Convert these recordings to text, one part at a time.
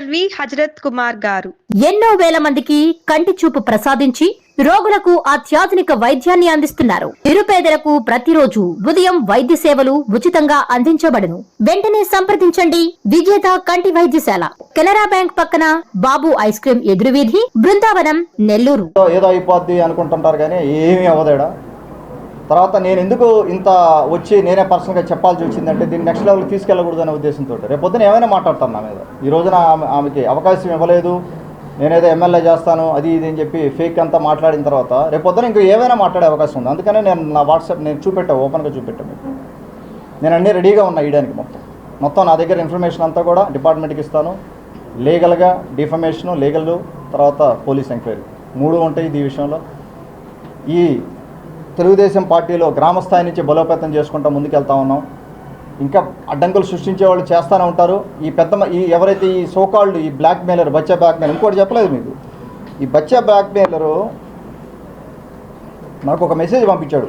LV Hazrat Kumar గారు ఎన్నో వేల మందికి కంటి చూపు ప్రసాదించి రోగులకు అత్యాధునిక వైద్యాన్ని అందిస్తున్నారు. నిరుపేదలకు ప్రతిరోజు ఉదయం వైద్య సేవలు ఉచితంగా అందించబడును. వెంటనే సంప్రదించండి. విజేత కంటి వైద్యశాల, కెనరా బ్యాంక్ పక్కన, బాబు ఐస్ క్రీమ్ ఎదురువీధి, బృందావనం, నెల్లూరు. ఏదో అయిపోద్ది అనుకుంటుంటారు కానీ ఏమీ అవ్వదేడా. తర్వాత నేను ఎందుకు ఇంత వచ్చి నేనే పర్సనల్గా చెప్పాల్సి వచ్చిందంటే దీన్ని నెక్స్ట్ లెవెల్కి తీసుకెళ్ళకూడదు అనే ఉద్దేశంతో. రేపు పొద్దున ఏమైనా మాట్లాడతాను నా మీద. ఈ రోజున ఆమెకి అవకాశం ఇవ్వలేదు, నేనేదో ఎమ్మెల్యే చేస్తాను అది ఇది అని చెప్పి ఫేక్ అంతా మాట్లాడిన తర్వాత రేపు పొద్దున ఇంకా ఏమైనా మాట్లాడే అవకాశం ఉంది. అందుకనే నేను నా వాట్సాప్ నేను ఓపెన్గా చూపెట్టాను మీకు. నేను అన్నీ రెడీగా ఉన్నా ఇయడానికి. మొత్తం నా దగ్గర ఇన్ఫర్మేషన్ అంతా కూడా డిపార్ట్మెంట్కి ఇస్తాను. లీగల్గా డిఫమేషను, లీగల్, తర్వాత పోలీస్ ఎంక్వైరీ 3 ఉంటాయి ఈ విషయంలో. ఈ తెలుగుదేశం పార్టీలో గ్రామస్థాయి నుంచి బలోపేతం చేసుకుంటూ ముందుకెళ్తా ఉన్నాం. ఇంకా అడ్డంకులు సృష్టించే వాళ్ళు చేస్తూనే ఉంటారు. ఈ ఎవరైతే ఈ సోకాల్డ్ ఈ బ్లాక్మెయిలర్, బచ్చా బ్లాక్మెయిలర్, ఇంకోటి చెప్పలేదు మీకు. ఈ బచ్చా బ్లాక్మెయిలరు నాకు ఒక మెసేజ్ పంపించాడు.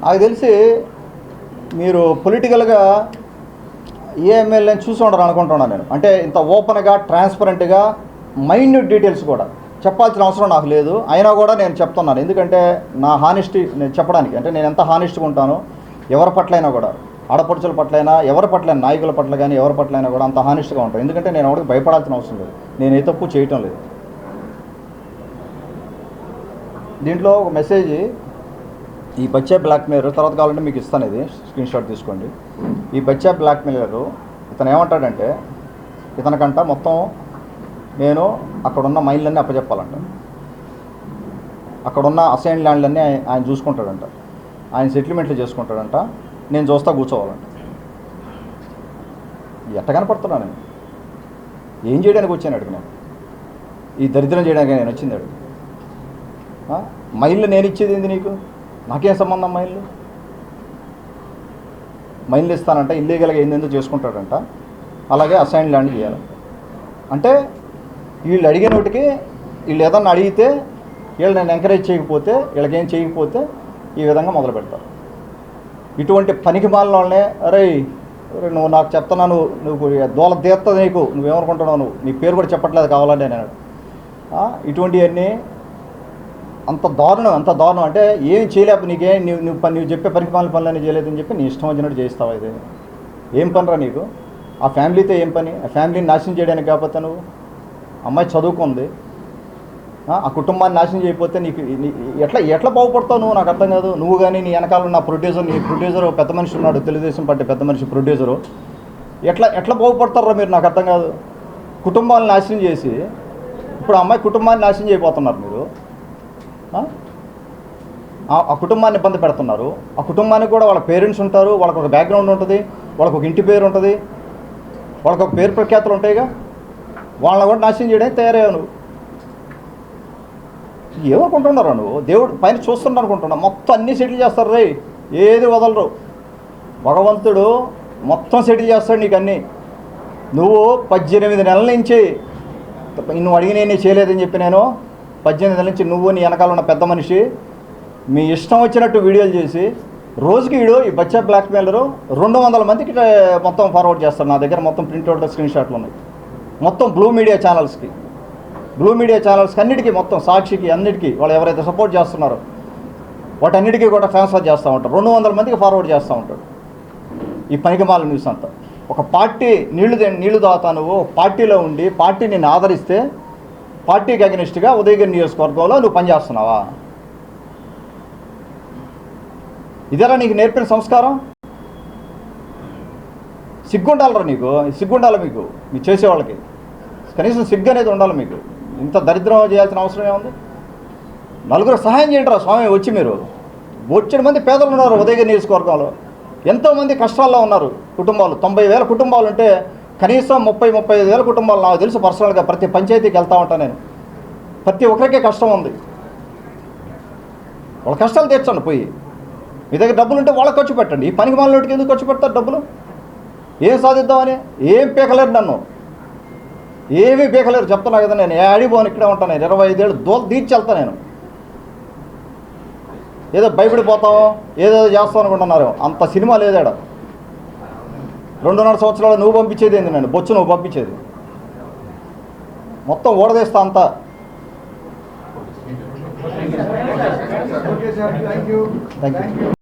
నాకు తెలిసి మీరు పొలిటికల్గా ఏ ఎమ్మెల్యేని చూసి ఉండరు అనుకుంటున్నాను నేను. అంటే ఇంత ఓపెన్గా, ట్రాన్స్పరెంట్గా, మైన్యూట్ డీటెయిల్స్ కూడా చెప్పాల్సిన అవసరం నాకు లేదు. అయినా కూడా నేను చెప్తున్నాను. ఎందుకంటే నా హానెస్టీ నేను చెప్పడానికి, అంటే నేను ఎంత హానెస్ట్గా ఉంటానో ఎవరి పట్లైనా కూడా, ఆడపడుచుల పట్లైనా, ఎవరి పట్లైనా, నాయకుల పట్ల కానీ ఎవరి పట్లైనా కూడా అంత హానెస్ట్గా ఉంటాను. ఎందుకంటే నేను ఎవరికి భయపడాల్సిన అవసరం లేదు. నేను ఏ తప్పు చేయటం లేదు. దీంట్లో ఒక మెసేజ్, ఈ బచ్చా బ్లాక్మెయిలర్, తర్వాత కావాలంటే మీకు ఇస్తాను, ఇది స్క్రీన్ షాట్ తీసుకోండి. ఈ బచ్చా బ్లాక్మెయిలరు ఇతను ఏమంటాడంటే, ఇతనికంట మొత్తం నేను అక్కడున్న మైన్లన్నీ అప్పచెప్పాలంట, అక్కడున్న అసైన్ ల్యాండ్లన్నీ ఆయన చూసుకుంటాడంట, ఆయన సెటిల్మెంట్లు చేసుకుంటాడంట, నేను చూస్తా కూర్చోవాలంట. ఎట్ట కనపడుతున్నా నేను? ఏం చేయడానికి వచ్చాను అడిగి నేను? ఈ దరిద్రం చేయడానికి నేను వచ్చింది అడిగి. మైన్లు నేను ఇచ్చేది ఏంది నీకు? నాకేం సంబంధం? మైన్లు ఇస్తానంట, ఇల్లీగల్గా ఏందేందో చేసుకుంటాడంట, అలాగే అసైన్ ల్యాండ్ చేయాలంట. అంటే వీళ్ళు అడిగిన వాటికి వీళ్ళు ఏదన్నా అడిగితే వీళ్ళు నేను ఎంకరేజ్ చేయకపోతే, వీళ్ళకేం చేయకపోతే ఈ విధంగా మొదలు పెడతారు. ఇటువంటి పనికి మాలిన వాళ్ళనే, అరే నువ్వు నాకు చెప్తున్నాను, నువ్వు దోల తీరుతుంది నీకు, నువ్వేమనుకుంటున్నావు, నీ పేరు కూడా చెప్పట్లేదు కావాలంటే నేను. ఇటువంటివన్నీ అంత దారుణం అంటే ఏం చేయలేపు, నీకేం నువ్వు చెప్పే పరిమాణ పనులన్నీ చేయలేదని చెప్పి నీ ఇష్టం వచ్చినట్టు చేస్తావా? ఇది ఏం పనిరా నీకు? ఆ ఫ్యామిలీతో ఏం పని? ఆ ఫ్యామిలీని నాశనం చేయడానికి కాకపోతే నువ్వు, అమ్మాయి చదువుకుంది, ఆ కుటుంబాన్ని నాశనం చేయకపోతే నీకు ఎట్లా బాగుపడతావు నువ్వు? నాకు అర్థం కాదు. నువ్వు కానీ నీ వెనకాల ఉన్న నీ ప్రొడ్యూసర్ పెద్ద మనిషి ఉన్నాడు, తెలుగుదేశం పార్టీ పెద్ద మనిషి ప్రొడ్యూసరు, ఎట్లా బాగుపడతారా మీరు? నాకు అర్థం కాదు. కుటుంబాలను నాశనం చేసి ఇప్పుడు అమ్మాయి కుటుంబాన్ని నాశనం చేయబోతున్నారు మీరు. ఆ కుటుంబాన్ని ఇబ్బంది పెడుతున్నారు. ఆ కుటుంబానికి కూడా వాళ్ళ పేరెంట్స్ ఉంటారు, వాళ్ళకు ఒక బ్యాక్గ్రౌండ్ ఉంటుంది, వాళ్ళకు ఒక ఇంటి పేరు ఉంటుంది, వాళ్ళకు ఒక పేరు ప్రఖ్యాతులు ఉంటాయిగా. వాళ్ళని కూడా నాశనం చేయడానికి తయారయ్యావు నువ్వు. ఏమనుకుంటున్నారా నువ్వు? దేవుడు పైన చూస్తున్నా అనుకుంటున్నా. మొత్తం అన్నీ సెటిల్ చేస్తారు రే, ఏది వదలరు. భగవంతుడు మొత్తం సెటిల్ చేస్తాడు నీకు అన్నీ. నువ్వు 18 నెలల నుంచి నువ్వు అడిగినే చేయలేదని చెప్పి నేను 18 నెలల నుంచి నువ్వు నీ వెనకాల ఉన్న పెద్ద మనిషి మీ ఇష్టం వచ్చినట్టు వీడియోలు చేసి రోజుకి ఈ బచ్చా బ్లాక్మెయిలరు 200 మందికి మొత్తం ఫార్వర్డ్ చేస్తారు. నా దగ్గర మొత్తం ప్రింట్అవుట్ స్క్రీన్ షాట్లు ఉన్నాయి. మొత్తం బ్లూ మీడియా ఛానల్స్కి అన్నిటికీ, మొత్తం సాక్షికి, అన్నిటికీ వాళ్ళు ఎవరైతే సపోర్ట్ చేస్తున్నారో వాటన్నిటికీ కూడా ట్రాన్స్ఫర్ చేస్తూ ఉంటారు. 200 మందికి ఫార్వర్డ్ చేస్తూ ఉంటాడు ఈ పనికిమాల న్యూస్ అంతా. ఒక పార్టీ నీళ్లు తాగుతా, నువ్వు పార్టీలో ఉండి పార్టీని ఆదరిస్తే పార్టీకి అగెనిస్ట్గా ఉదయగిరి నియోజకవర్గంలో నువ్వు పనిచేస్తున్నావా? ఇదేరా నీకు నేర్పిన సంస్కారం? సిగ్గుండాలరా నీకు, సిగ్గుండాలి మీకు, మీరు చేసేవాళ్ళకి కనీసం సిగ్గు అనేది ఉండాలి మీకు. ఇంత దరిద్రం చేయాల్సిన అవసరం ఏముంది? నలుగురు సహాయం చేయండి రా స్వామి. వచ్చి మీరు బొచ్చడి మంది పేదలు ఉన్నారు ఉదయగిరి నియోజకవర్గంలో, ఎంతోమంది కష్టాల్లో ఉన్నారు కుటుంబాలు. 90,000 కుటుంబాలు ఉంటే కనీసం 30-35 వేల కుటుంబాలు నాకు తెలుసు పర్సనల్గా. ప్రతి పంచాయతీకి వెళ్తూ ఉంటాను నేను. ప్రతి ఒక్కరికే కష్టం ఉంది. వాళ్ళ కష్టాలు తీర్చండి. పోయి మీ దగ్గర డబ్బులు ఉంటే వాళ్ళకి ఖర్చు పెట్టండి. ఈ పనికి మాలినోటికి ఎందుకు ఖర్చు పెడతారు డబ్బులు? ఏం సాధిద్దామని? ఏం పీకలేరు నన్ను, ఏమీ పీకలేరు చెప్తున్నా కదా. నేను ఆడిపోను, ఇక్కడే ఉంటాను. నేను 25 ఏళ్ళు దూరం తీర్చి వెళ్తాను. నేను ఏదో భయపడిపోతాం, ఏదో చేస్తాం అనుకుంటున్నారు. అంత సినిమా లేదాడ. 2.5 సంవత్సరాలు నువ్వు పంపించేది ఏంది? నేను బొచ్చు నువ్వు పంపించేది మొత్తం ఓడదీస్తా అంతా. Thank you.